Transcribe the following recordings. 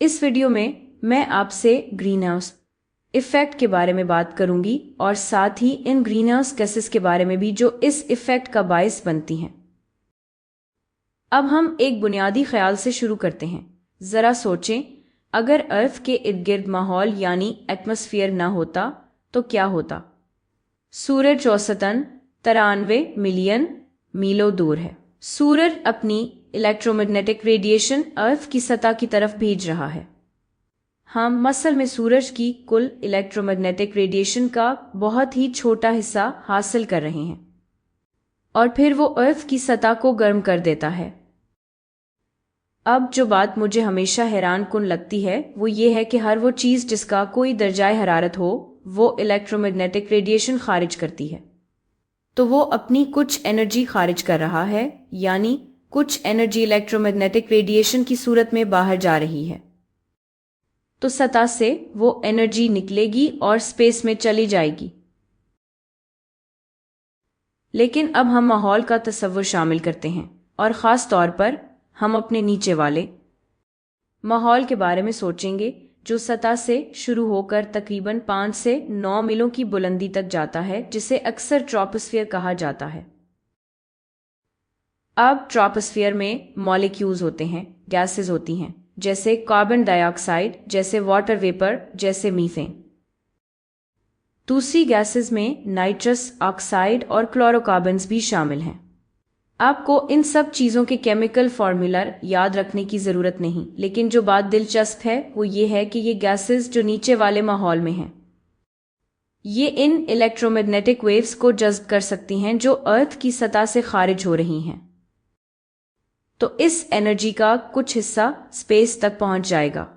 इस वीडियो में मैं आपसे ग्रीन हाउस इफेक्ट के बारे में बात करूंगी और साथ ही इन ग्रीन हाउस गैसेस के बारे में भी जो इस इफेक्ट का बायस बनती हैं। अब हम एक बुनियादी ख्याल से शुरू करते हैं। जरा सोचें, अगर अर्थ के इर्द गिर्द माहौल यानी एटमॉस्फेयर ना होता तो क्या होता। सूरज औसतन 93 मिलियन मीलों दूर है। सूरज अपनी इलेक्ट्रोमैग्नेटिक रेडिएशन अर्थ की सतह की तरफ भेज रहा है। हम मसल में सूरज की कुल इलेक्ट्रोमैग्नेटिक रेडिएशन का बहुत ही छोटा हिस्सा हासिल कर रहे हैं और फिर वो अर्थ की सतह को गर्म कर देता है। अब जो बात मुझे हमेशा हैरान कुन लगती है वो ये है कि हर वो चीज़ जिसका कोई दर्जाए हरारत हो वो इलेक्ट्रोमैग्नेटिक रेडिएशन खारिज करती है, तो वो अपनी कुछ एनर्जी खारिज कर रहा है, यानी कुछ एनर्जी इलेक्ट्रोमैग्नेटिक रेडिएशन की सूरत में बाहर जा रही है। तो सतह से वो एनर्जी निकलेगी और स्पेस में चली जाएगी। लेकिन अब हम माहौल का तस्वुर शामिल करते हैं और ख़ास तौर पर हम अपने नीचे वाले माहौल के बारे में सोचेंगे जो सतह से शुरू होकर तकरीबन 5 से 9 मीलों की बुलंदी तक जाता है, जिसे अक्सर ट्रोपोस्फियर कहा जाता है। अब ट्रोपोस्फियर में मॉलिक्यूल्स होते हैं, गैसेस होती हैं, जैसे कार्बन डाइऑक्साइड, जैसे वाटर वेपर, जैसे मीथेन। दूसरी गैसेस में नाइट्रस ऑक्साइड और क्लोरोकार्बन्स भी शामिल हैं। आपको इन सब चीज़ों के केमिकल फॉर्मूला याद रखने की ज़रूरत नहीं, लेकिन जो बात दिलचस्प है वो ये है कि ये गैसेस जो नीचे वाले माहौल में हैं, ये इन इलेक्ट्रोमैग्नेटिक वेव्स को जज़्ब कर सकती हैं जो अर्थ की सतह से खारिज हो रही हैं। तो इस एनर्जी का कुछ हिस्सा स्पेस तक पहुंच जाएगा,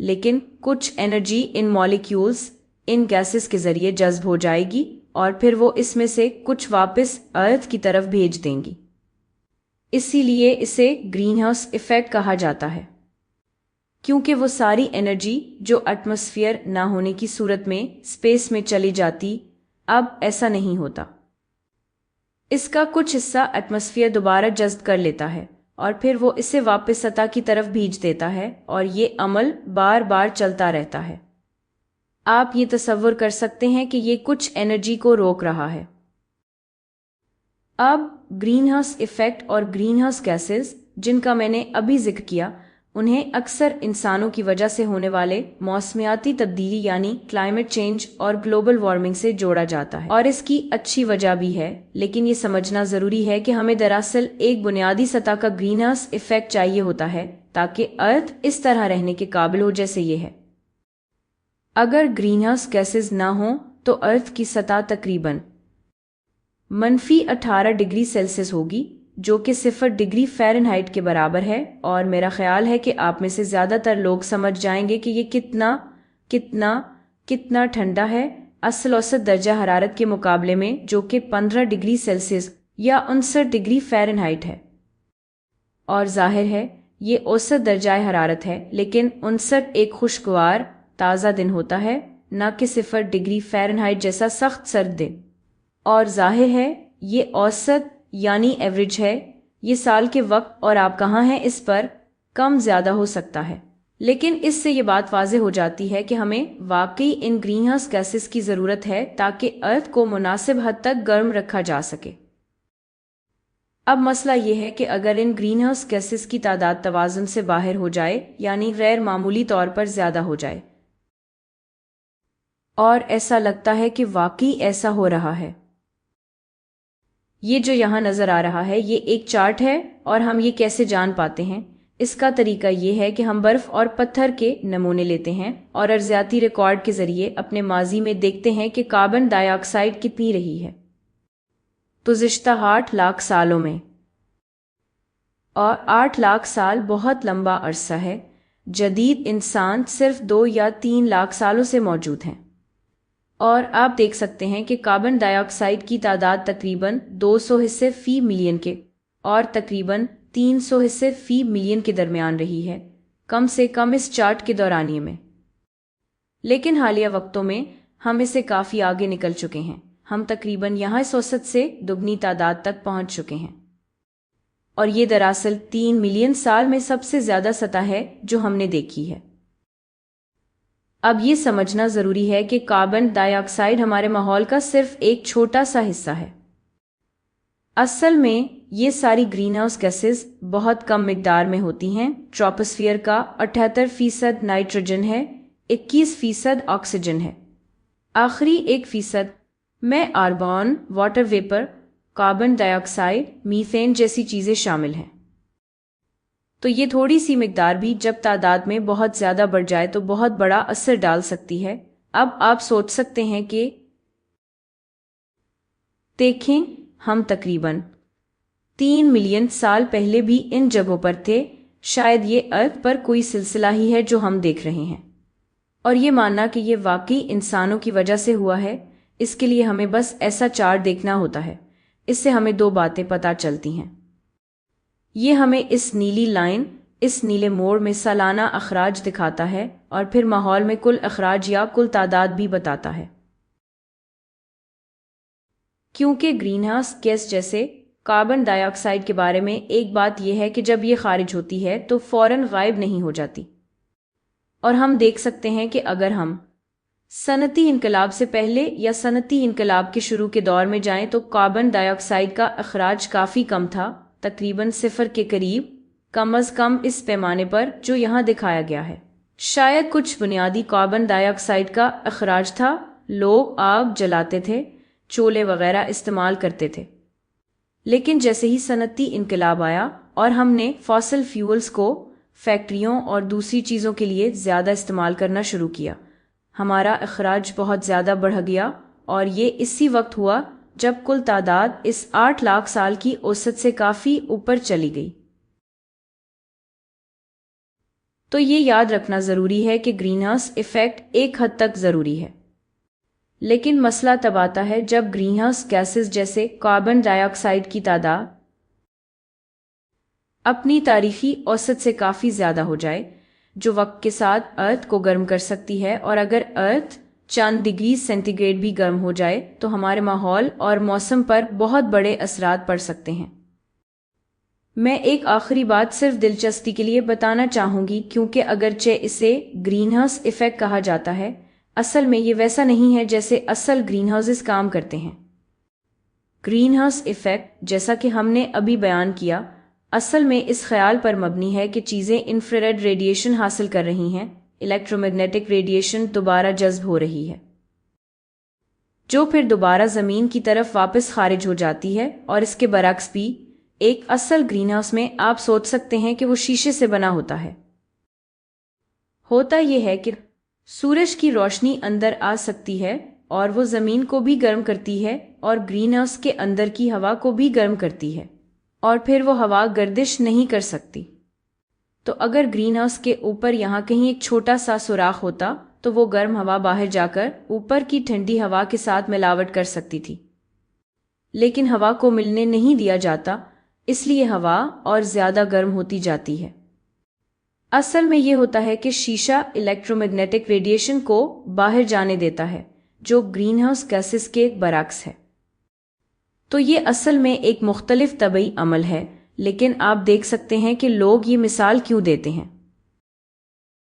लेकिन कुछ energy in molecules, in gases के जरिए जज्ब हो जाएगी और फिर वो इसमें से कुछ वापस अर्थ की तरफ भेज देंगी। इसीलिए इसे ग्रीन हाउस इफेक्ट कहा जाता है, क्योंकि वो सारी एनर्जी जो एटमॉस्फेयर ना होने की सूरत में स्पेस में चली जाती, अब ऐसा नहीं होता। इसका कुछ हिस्सा एटमॉस्फेयर दोबारा जज्ब कर लेता है और फिर वो इसे वापस सतह की तरफ भेज देता है और ये अमल बार बार चलता रहता है। आप ये तसव्वुर कर सकते हैं कि ये कुछ एनर्जी को रोक रहा है। अब ग्रीन हाउस इफेक्ट और ग्रीन हाउस गैसेस जिनका मैंने अभी जिक्र किया, उन्हें अक्सर इंसानों की वजह से होने वाले मौसमियाती तब्दीली यानी क्लाइमेट चेंज और ग्लोबल वार्मिंग से जोड़ा जाता है, और इसकी अच्छी वजह भी है। लेकिन ये समझना ज़रूरी है कि हमें दरअसल एक बुनियादी सतह का ग्रीन हाउस इफेक्ट चाहिए होता है ताकि अर्थ इस तरह रहने के काबिल हो जैसे ये है। अगर ग्रीन हाउस गैसेस ना हो तो अर्थ की सतह तकरीबन -18 डिग्री सेल्सियस होगी, जो कि 0 डिग्री फ़ारेनहाइट के बराबर है। और मेरा ख्याल है कि आप में से ज़्यादातर लोग समझ जाएंगे कि ये कितना कितना कितना ठंडा है असल औसत दर्जा हरारत के मुकाबले में, जो कि 15 डिग्री सेल्सियस या 59 डिग्री फ़ारेनहाइट है। और जाहिर है ये औसत दर्जा हरारत है, लेकिन 59 एक खुशगवार ताज़ा दिन होता है, न कि 0 डिग्री फ़ारेनहाइट जैसा सख्त सर्द दिन। और जाहिर है ये औसत यानी एवरेज है, ये साल के वक्त और आप कहाँ हैं इस पर कम ज़्यादा हो सकता है। लेकिन इससे ये बात वाज़ेह हो जाती है कि हमें वाकई इन ग्रीन हाउस गैसेस की ज़रूरत है ताकि अर्थ को मुनासिब हद तक गर्म रखा जा सके। अब मसला ये है कि अगर इन ग्रीन हाउस गैसेस की तादाद तवाज़ुन से बाहर हो जाए, यानी गैर मामूली तौर पर ज़्यादा हो जाए, और ऐसा लगता है कि वाकई ऐसा हो रहा है। ये जो यहाँ नज़र आ रहा है ये एक चार्ट है, और हम ये कैसे जान पाते हैं? इसका तरीका ये है कि हम बर्फ़ और पत्थर के नमूने लेते हैं और अर्ज़ियाती रिकॉर्ड के ज़रिए अपने माजी में देखते हैं कि कार्बन डाइऑक्साइड कितनी रही है तो गुज़िश्ता 8 लाख सालों में, और 8 लाख साल बहुत लंबा अरसा है। जदीद इंसान सिर्फ 2 या 3 लाख सालों से मौजूद हैं, और आप देख सकते हैं कि कार्बन डाइऑक्साइड की तादाद तकरीबन 200 हिस्से फी मिलियन के और तकरीबन 300 हिस्से फी मिलियन के दरमियान रही है, कम से कम इस चार्ट के दौरानिए में। लेकिन हालिया वक्तों में हम इसे काफ़ी आगे निकल चुके हैं। हम तकरीबन यहाँ इस औसत से दुगनी तादाद तक पहुँच चुके हैं, और ये दरअसल 3 मिलियन साल में सबसे ज़्यादा सतह है जो हमने देखी है। اب یہ سمجھنا ضروری ہے کہ کاربن ڈائی آکسائڈ ہمارے ماحول کا صرف ایک چھوٹا سا حصہ ہے۔ اصل میں یہ ساری گرین ہاؤس گیسز بہت کم مقدار میں ہوتی ہیں۔ ٹراپوسفیئر کا 78% نائٹروجن ہے، 21% آکسیجن ہے، آخری 1% میں آرگون، واٹر ویپر، کاربن ڈائی آکسائڈ، میثین جیسی چیزیں شامل ہیں۔ تو یہ تھوڑی سی مقدار بھی جب تعداد میں بہت زیادہ بڑھ جائے تو بہت بڑا اثر ڈال سکتی ہے۔ اب آپ سوچ سکتے ہیں کہ دیکھیں، ہم تقریباً 3 ملین سال پہلے بھی ان جگہوں پر تھے۔ شاید یہ ارتھ پر کوئی سلسلہ ہی ہے جو ہم دیکھ رہے ہیں، اور یہ ماننا کہ یہ واقعی انسانوں کی وجہ سے ہوا ہے، اس کے لیے ہمیں بس ایسا چارٹ دیکھنا ہوتا ہے۔ اس سے ہمیں 2 باتیں پتہ چلتی ہیں۔ یہ ہمیں اس نیلی لائن، اس نیلے موڑ میں سالانہ اخراج دکھاتا ہے، اور پھر ماحول میں کل اخراج یا کل تعداد بھی بتاتا ہے۔ کیونکہ گرین ہاؤس گیس جیسے کاربن ڈائی آکسائڈ کے بارے میں ایک بات یہ ہے کہ جب یہ خارج ہوتی ہے تو فوراً غائب نہیں ہو جاتی، اور ہم دیکھ سکتے ہیں کہ اگر ہم صنعتی انقلاب سے پہلے یا صنعتی انقلاب کے شروع کے دور میں جائیں تو کاربن ڈائی آکسائڈ کا اخراج کافی کم تھا، تقریباً 0 کے قریب، کم از کم اس پیمانے پر جو یہاں دکھایا گیا ہے۔ شاید کچھ بنیادی کاربن ڈائی آکسائڈ کا اخراج تھا، لوگ آگ جلاتے تھے، چولہے وغیرہ استعمال کرتے تھے، لیکن جیسے ہی صنعتی انقلاب آیا اور ہم نے فاسل فیولز کو فیکٹریوں اور دوسری چیزوں کے لیے زیادہ استعمال کرنا شروع کیا، ہمارا اخراج بہت زیادہ بڑھ گیا، اور یہ اسی وقت ہوا جب کل تعداد اس 8 لاکھ سال کی اوسط سے کافی اوپر چلی گئی۔ تو یہ یاد رکھنا ضروری ہے کہ گرین ہاؤس ایفیکٹ ایک حد تک ضروری ہے، لیکن مسئلہ تب آتا ہے جب گرین ہاؤس گیسز جیسے کاربن ڈائی آکسائڈ کی تعداد اپنی تاریخی اوسط سے کافی زیادہ ہو جائے، جو وقت کے ساتھ ارتھ کو گرم کر سکتی ہے، اور اگر ارتھ چند ڈگری سینٹی گریڈ بھی گرم ہو جائے تو ہمارے ماحول اور موسم پر بہت بڑے اثرات پڑ سکتے ہیں۔ میں ایک آخری بات صرف دلچسپی کے لیے بتانا چاہوں گی، کیونکہ اگرچہ اسے گرین ہاؤس ایفیکٹ کہا جاتا ہے، اصل میں یہ ویسا نہیں ہے جیسے اصل گرین ہاؤسز کام کرتے ہیں۔ گرین ہاؤس ایفیکٹ، جیسا کہ ہم نے ابھی بیان کیا، اصل میں اس خیال پر مبنی ہے کہ چیزیں انفراریڈ ریڈیشن حاصل کر رہی ہیں، الیکٹرومیگنیٹک ریڈیشن دوبارہ جذب ہو رہی ہے، جو پھر دوبارہ زمین کی طرف واپس خارج ہو جاتی ہے، اور اس کے برعکس بھی۔ ایک اصل گرین ہاؤس میں آپ سوچ سکتے ہیں کہ وہ شیشے سے بنا ہوتا ہے۔ ہوتا یہ ہے کہ سورج کی روشنی اندر آ سکتی ہے اور وہ زمین کو بھی گرم کرتی ہے، اور گرین ہاؤس کے اندر کی ہوا کو بھی گرم کرتی ہے، اور پھر وہ ہوا گردش نہیں کر سکتی۔ تو اگر گرین ہاؤس کے اوپر یہاں کہیں ایک چھوٹا سا سوراخ ہوتا تو وہ گرم ہوا باہر جا کر اوپر کی ٹھنڈی ہوا کے ساتھ ملاوٹ کر سکتی تھی، لیکن ہوا کو ملنے نہیں دیا جاتا، اس لیے ہوا اور زیادہ گرم ہوتی جاتی ہے۔ اصل میں یہ ہوتا ہے کہ شیشہ الیکٹرومیگنیٹک ریڈیشن کو باہر جانے دیتا ہے، جو گرین ہاؤس گیسز کے برعکس ہے۔ تو یہ اصل میں ایک مختلف طبعی عمل ہے، لیکن آپ دیکھ سکتے ہیں کہ لوگ یہ مثال کیوں دیتے ہیں۔